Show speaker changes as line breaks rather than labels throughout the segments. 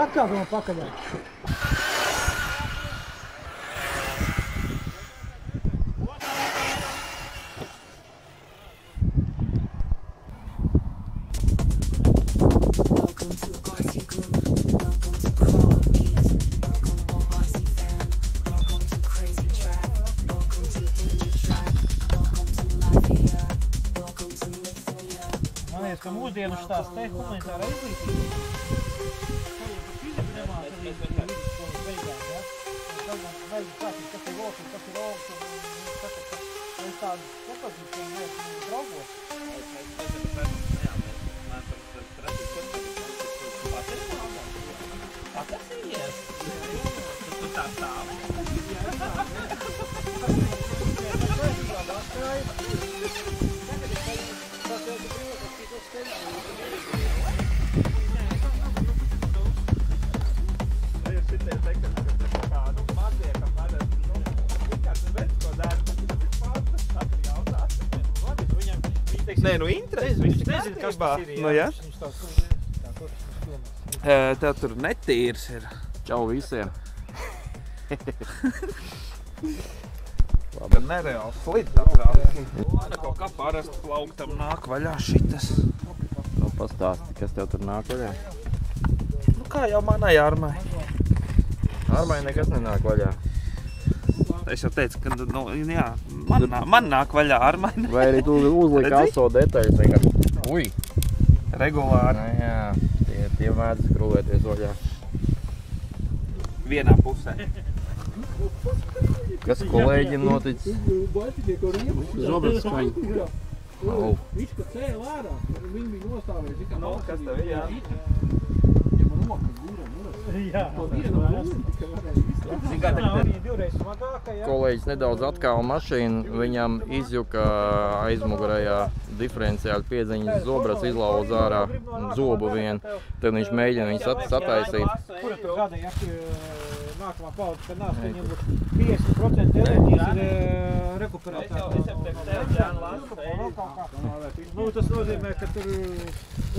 Atkal pakaļ. Man liekas, ka mūsdienu tās te humanitārā izglītība.
Nē, nu interesi, viņš nezina, kas tas ir. Nu, ja? Tev tur netīrs ir.
Čau visiem.
Labi, nereāli slid tā. Kaut kā parasti plauktam nāk vaļā šitas.
Nu, pastāsti, kas tev tur nāk vaļā?
Nu, kā jau manai armai.
Armai nekas nenāk vaļā.
Es jau teicu, ka nu, jā, man nāk vaļā armai.
Vai arī tu uzliki aso detaļas vienkārši? Ui!
Regulāri.
Jā, tie mēdz skrūvēties vaļā.
Vienā pusē.
Kas kolēģim noticis?
Zobens skaņa.
Au.
Viņš, kad cēla ārā, viņi bija nostāvējuši.
Nu, kas tev ir, jā?
Ja man rokas gura, jā. To vienu mūzi tikai varēja izskatīt.
Kolēģis nedaudz atkāva mašīnu, viņam izjuka aizmugurējā diferenciāli piedziņas zobrats, izlauza ārā zobu vienu. Tad viņš mēģina viņu sataisīt.
Kura tur gada, ja nākamā paudze, kad nāc, viņam būs 50% enerģijas ir rekuperētā. Nu, tas nozīmē, ka tur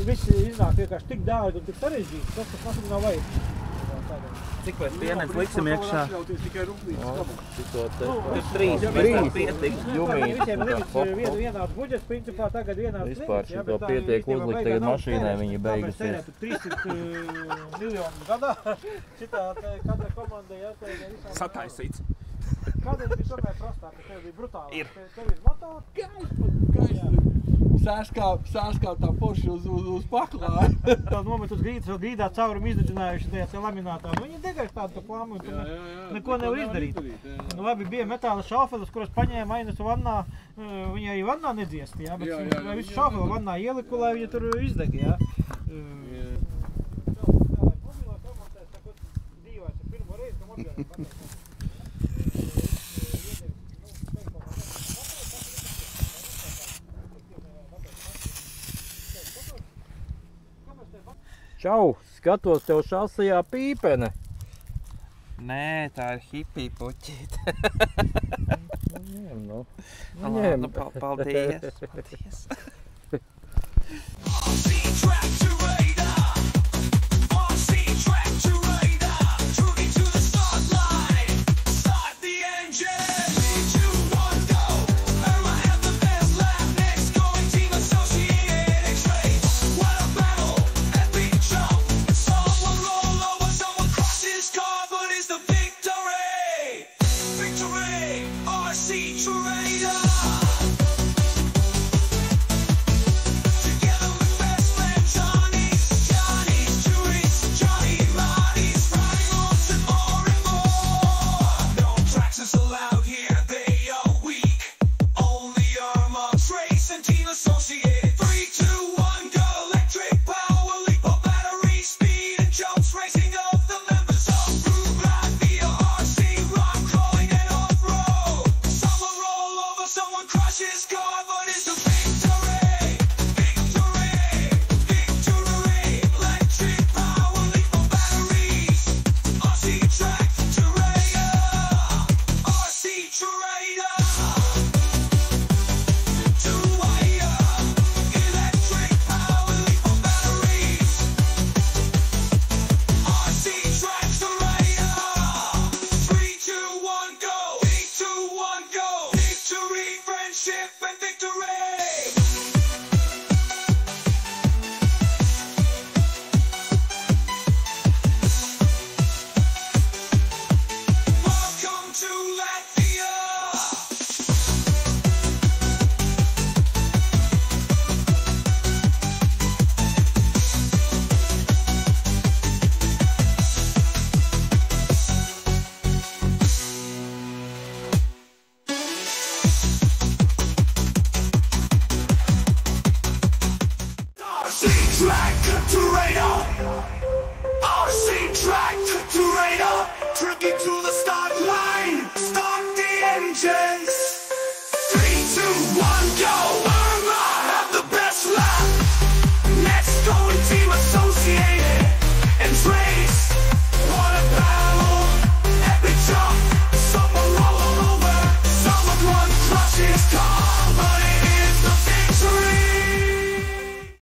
viss iznāk vienkārši tik dārgi un tik sarežģīti, tas mašīna nav vajag.
Cik vai pienēc liksim iekšā?
Tikko te.
Tur 3 pietiks.
Jumīt.
Visiem nevis vienāds budžets, principā tagad vienāds limits.
Vispār šito pietiek uzlikt tagad mašīnai, viņi beigusies.
300 miljonu gadā. Šitā katra komanda jāteiga visām.
Sataisīts.
Kādēļ bija tomēr prastāk, ka tev bija brutāli? Tev ir motori?
Sāskāp tā poši uz paklāju.
Tās momentus grīdā caurumi izdedzinājuši tajā laminātā. Nu, viņi degaļ tādu plāmu, un tu neko nevar izdarīt. Nu, labi, bija metāla šaufeles, kuras paņēma ainesu vannā. Viņi arī vannā nedziest, jā, bet visu šaufeli vannā ieliku, lai viņi tur izdeg, jā.
Čau, skatos tev šasajā pīpene.
Nē, tā ir hipija puķīte.
Ņem, nu.
Ņem. Paldies.
Tractor to radar, RC tractor to radar, tricky to the